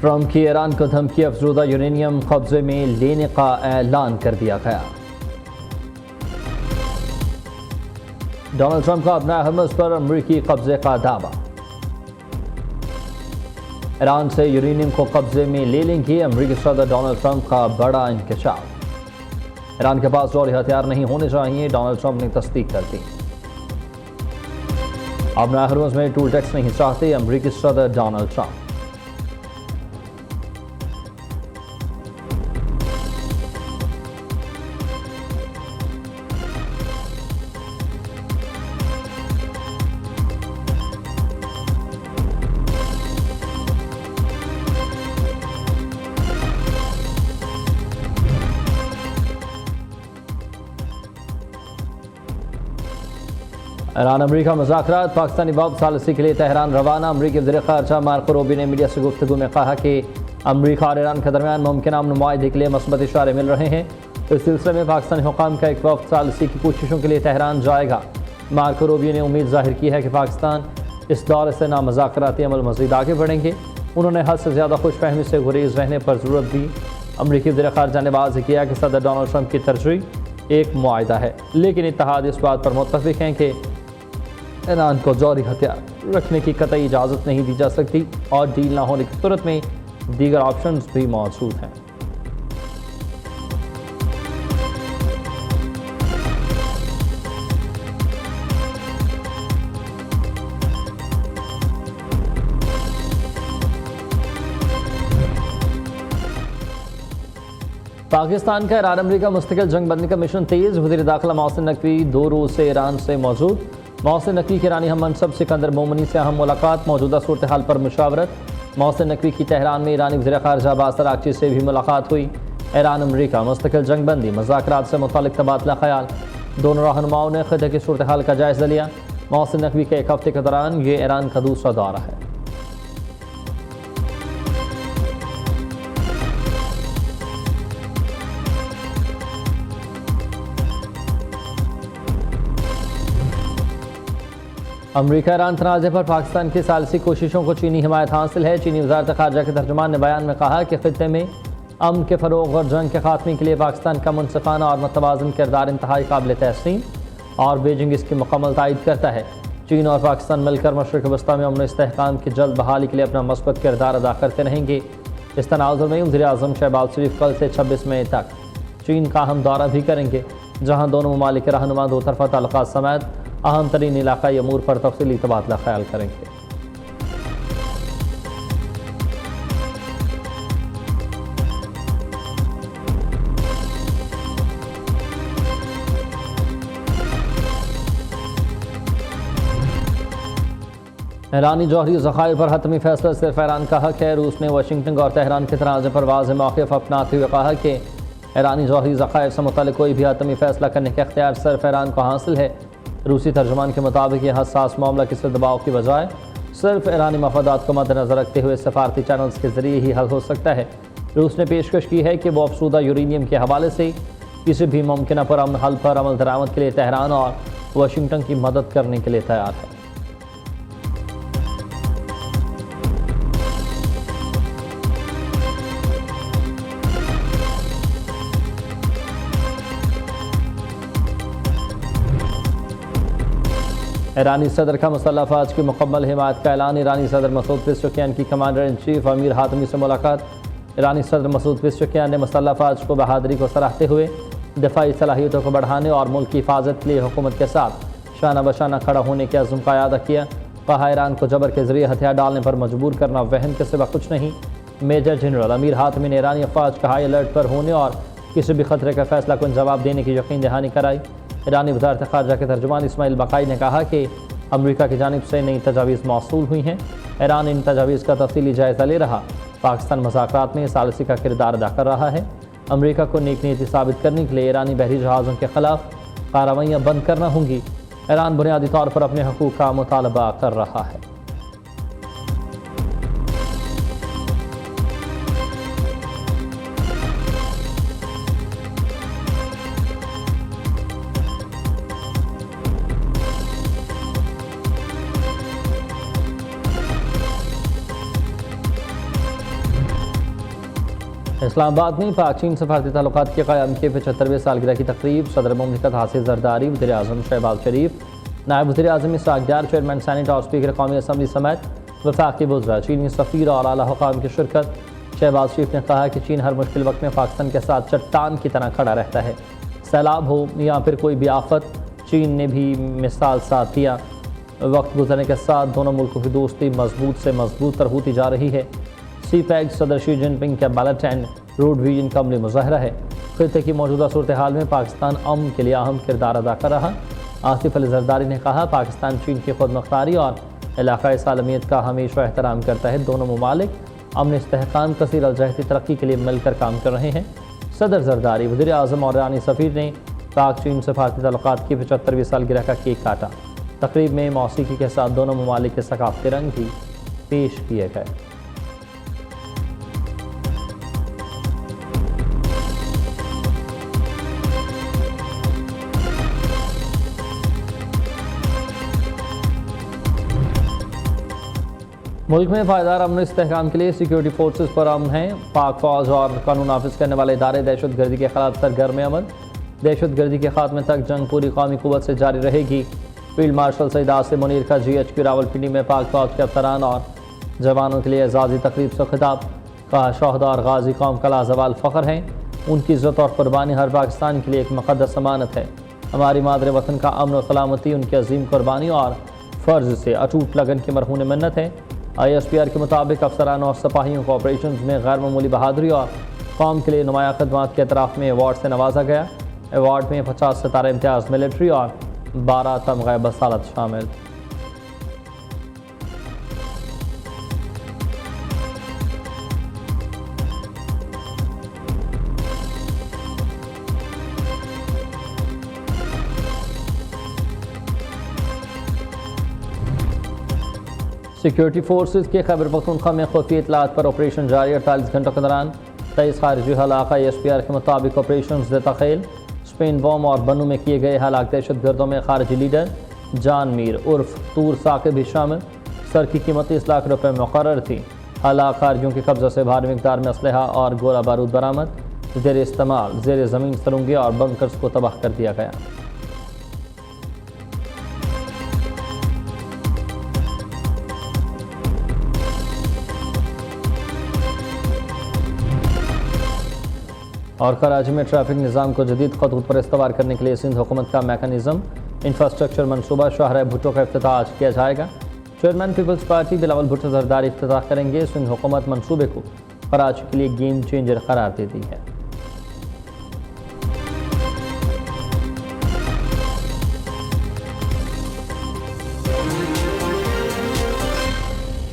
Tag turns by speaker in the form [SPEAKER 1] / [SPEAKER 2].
[SPEAKER 1] Trump की Iran को धमकी, अफजूदा यूरेनियम कब्जे में लेने का ऐलान कर दिया गया। डोनाल्ड ट्रंप का अपना हरमुज़ पर अमरीकी कब्जे का दावा। ईरान से यूरेनियम को कब्जे में ले लेंगे अमरीकी सदर डोनाल्ड ट्रंप का बड़ा इंकशाफ। ईरान के पास जौहरी हथियार नहीं होने चाहिए, डोनाल्ड ट्रंप ने तस्दीक कर दी। अपना हरमुज़ में टूल टैक्स नहीं चाहते अमरीकी सदर डोनाल्ड ट्रंप। ईरान अमरीका मुज़ाकरात, पाकिस्तानी बम सालिसी के लिए तेहरान रवाना। अमरीकी वज़ीर ख़ारजा मार्को रूबियो ने मीडिया से गुफ्तगू में कहा कि अमरीका और ईरान के दरमियान मुमकिन अमन मुआहदे के लिए मस्बत इशारे मिल रहे हैं। इस सिलसिले में पाकिस्तानी हुकाम का एक वफ़द सालिसी की कोशिशों के लिए तेहरान जाएगा। मार्को रूबियो ने उम्मीद जाहिर की है कि पाकिस्तान इस दौरे से ना मुज़ाकराती अमल मज़ीद आगे बढ़ेंगे। उन्होंने हद से ज़्यादा खुशफहमी से गुरेज रहने पर ज़रूरत दी। अमरीकी वज़ीर ख़ारजा ने वाज़ेह किया कि सदर डोनाल्ड ट्रंप की तरजीह एक मुआहदा है, लेकिन इत्तेहाद इस बात पर मुत्तफ़िक़ हैं कि ईरान को जौहरी हथियार रखने की कतई इजाज़त नहीं दी जा सकती और डील ना होने की सूरत में दीगर ऑप्शंस भी मौजूद हैं। पाकिस्तान का ईरान अमरीका मुस्तकिल जंग बंदी का मिशन तेज़। वज़ीर दाखिला मोहसिन नकवी 2 रोज़ से ईरान से मौजूद। मोहसिन नकवी की ईरानी हम मनसब सिकंदर मोमनी से अहम मुलाकात, मौजूदा सूरत हाल पर मुशावरत। मोहसिन नकवी की तेहरान में ईरानी वज़ीर ख़ारजा अब्बास अराग़ची से भी मुलाकात हुई। ईरान अमरीका मुस्तकिल जंग बंदी मुज़ाकरात से मुतालिक तबादला ख्याल। दोनों रहनुमाओं ने ख़िते की सूरत हाल का जायज़ा लिया। मोहसिन नकवी के एक हफ्ते के दौरान ये ईरान का दूसरा दौरा है। अमरीका ईरान तनाज़े पर पाकिस्तान की सालिसी कोशिशों को चीनी हिमायत हासिल है। चीनी वज़ारत ख़ारजा के तर्जुमान ने बयान में कहा कि ख़ित्ते में अमन के फ़रोग़ और जंग के ख़ात्मे के लिए पाकिस्तान का मुनसिफ़ाना और मतवाज़न किरदार इंतहाई काबिल तहसीन और बेजिंग इसकी मुकम्मल तायद करता है। चीन और पाकिस्तान मिलकर मशरिक़ वस्ता में अमन इस्तेहकाम की जल्द बहाली के लिए अपना मस्बत किरदार अदा करते रहेंगे। इस तनाज़ुर में वज़ीर आज़म शहबाज शरीफ कल से 26 मई तक चीन का अहम दौरा भी करेंगे, जहाँ दोनों ममालिक के रहनुमा दो तरफ़ा ताल्लुकात समेत अहम तरीन इलाक़ाई अमूर पर तफसीली तबादला ख्याल करेंगे। ईरानी जौहरी ज़ख़ायर पर हतमी फैसला सिर्फ ईरान का हक है। रूस ने वाशिंगटन और तेहरान के तनाज़े पर वाज़ेह मौक़िफ़ अपनाते हुए कहा कि ईरानी जौहरी ज़ख़ायर से मुतल्लिक़ कोई भी हतमी फैसला करने का इख्तियार सिर्फ ईरान को हासिल है। रूसी तर्जुमान के मुताबिक यह हसास मामला किसी दबाव की बजाय सिर्फ ईरानी मफादात को मद्देनज़र रखते हुए सफारती चैनल्स के ज़रिए ही हल हो सकता है। रूस ने पेशकश की है कि वो अफसूदा यूरेनियम के हवाले से किसी भी मुमकिन पुरअमन हल पर अमल दरामद के लिए तेहरान और वाशिंगटन की मदद करने के लिए तैयार है। ईरानी सदर का मुसल्लह अफ़वाज की मुकम्मल हिमायत का ऐलान। ईरानी सदर मसूद पेज़ेश्कियान की कमांडर इन चीफ अमीर हातमी से मुलाकात। ईरानी सदर मसूद पेज़ेश्कियान ने मुसल्लह अफ़वाज को बहादुरी को सराहते हुए दिफाई सलाहियतों को बढ़ाने और मुल्क की हिफाजत के लिए हुकूमत के साथ शाना बशाना खड़ा होने के अज़्म का अदा किया। कहा, ईरान को जबर के ज़रिए हथियार डालने पर मजबूर करना वहन के सिवा कुछ नहीं। मेजर जनरल अमीर हातमी ने ईरानी अफ़वाज का हाई अलर्ट पर होने और किसी भी खतरे का फैसला को जवाब देने की यकीन दहानी कराई। ईरानी वज़ारत ख़ारजा के तर्जुमान इस्माइल बकाई ने कहा कि अमरीका की जानिब से नई तजावीज़ मौसूल हुई हैं। ईरान इन तजावीज़ का तफसीली जायज़ा ले रहा। पाकिस्तान मज़ाकरात में सालिसी का किरदार अदा कर रहा है। अमरीका को नेक नीति साबित करने के लिए ईरानी बहरी जहाज़ों के ख़िलाफ़ कार्रवाइयाँ बंद करना होंगी। ईरान बुनियादी तौर पर अपने हकूक़ का मुतालबा कर रहा है। इस्लामाबाद में पाक चीन सफारती ताल्लुकात के क़याम के 75वें सालगिरह की तकरीब सदर मुमलिकत हासिल जरदारी, वज़ीर आज़म शहबाज शरीफ, नायब वज़ीर आज़म इसहाक़ डार, चेयरमैन सेनेट और स्पीकर कौमी असम्बली समेत वफाकी वज़रा, चीनी सफ़ीर और आला हुकाम की शिरकत। शहबाज शरीफ ने कहा कि चीन हर मुश्किल वक्त में पाकिस्तान के साथ चट्टान की तरह खड़ा रहता है। सैलाब हो या फिर कोई भी आफत, चीन ने भी मिसाल साथ दिया। वक्त गुजरने के साथ दोनों मुल्कों की दोस्ती मजबूत से मजबूत तर होती जा रही है। CPEC सदर शी जिनपिंग का बैलेट एंड रोड विजन का अमली मुज़ाहरा है। खित्ते की मौजूदा सूरत हाल में पाकिस्तान अमन के लिए अहम किरदार अदा कर रहा। आसिफ अली जरदारी ने कहा, पाकिस्तान चीन की खुद मुख्तारी और इलाक़ाई सालमियत का हमेशा एहतराम करता है। दोनों ममालिक अमन इस्तेहकाम कसीर अलजहती तरक्की के लिए मिलकर काम कर रहे हैं। सदर जरदारी, वज़ीर आज़म और ईरानी सफ़ीर ने पाक चीन सफारती ताल्लुकात की 75वीं सालगिरह का केक काटा। तकरीब में मौसीकी के साथ दोनों ममालिक के सकाफ़ती रंग भी पेश किए गए। मुल्क में पायदार अमन इस्तेहकाम के लिए सिक्योरिटी फोर्सेज पर अमन हैं। पाक फौज और कानून नाफिज करने वाले इदारे दहशत गर्दी के खिलाफ सरगर्म अमल। दहशत गर्दी के खात्मे तक जंग पूरी कौमी कुव्वत से जारी रहेगी। फील्ड मार्शल सईद आसिम मुनीर का GHQ रावलपिंडी में पाक फौज के अफसरान और जवानों के लिए एजाज़ी तकरीब से खिताब। कहा, शहदा और गाजी कौम का लाजवाल फ़ख्र हैं। उनकी इज़्ज़त और कुर्बानी हर पाकिस्तान के लिए एक मुक़द्दस अमानत है। हमारी मादर वतन का अमन और सलामती उनकी अजीम कुर्बानी और फ़र्ज़ से अटूट लगन की मरहून मन्नत है। ISPR के मुताबिक अफसरान और सिपाहियों को ऑपरेशन में गैर मामूली बहादुरी और कौम के लिए नुमाया खदमात के अतराफ़ में अवार्ड से नवाजा गया। अवार्ड में 50 सितारा इम्तियाज़ मिलिट्री और 12 तमग़े बसालत शामिल। सिक्योरिटी फोर्सेज के खैबर पख्तूनख्वा में खुफिया इतलात पर ऑपरेशन जारी। 48 घंटों के दौरान 23 खारजी हलाका। ISPR के मुताबिक ऑपरेशन ज़ेताखेल, स्पेन बॉम और बनू में किए गए हलाक दहशत गर्दों में खारजी लीडर जान मीर उर्फ तूर साकिब भी शामिल। सर की कीमत 30 लाख रुपये मुकर्रर थी। हलाक खारजियों के कब्ज़े से भारी मिकदार में असलहा और गोला बारूद बरामद। ज़ेर इस्तेमाल ज़ेर ज़मीन सुरंगें और बंकर्स को तबाह कर दिया गया। और कराची में ट्रैफिक निज़ाम को जदीद खतूत पर इस्तवार करने के लिए सिंध हुकूमत का मैकेनिज़्म इंफ्रास्ट्रक्चर मनसूबा शाहराह भुट्टो का इफ्तिताह आज किया जाएगा। Chairman People's Party Bilawal Bhutto Zardari इफ्तिताह करेंगे। सिंध हुकूमत मनसूबे को कराची के लिए गेम चेंजर करार देती है।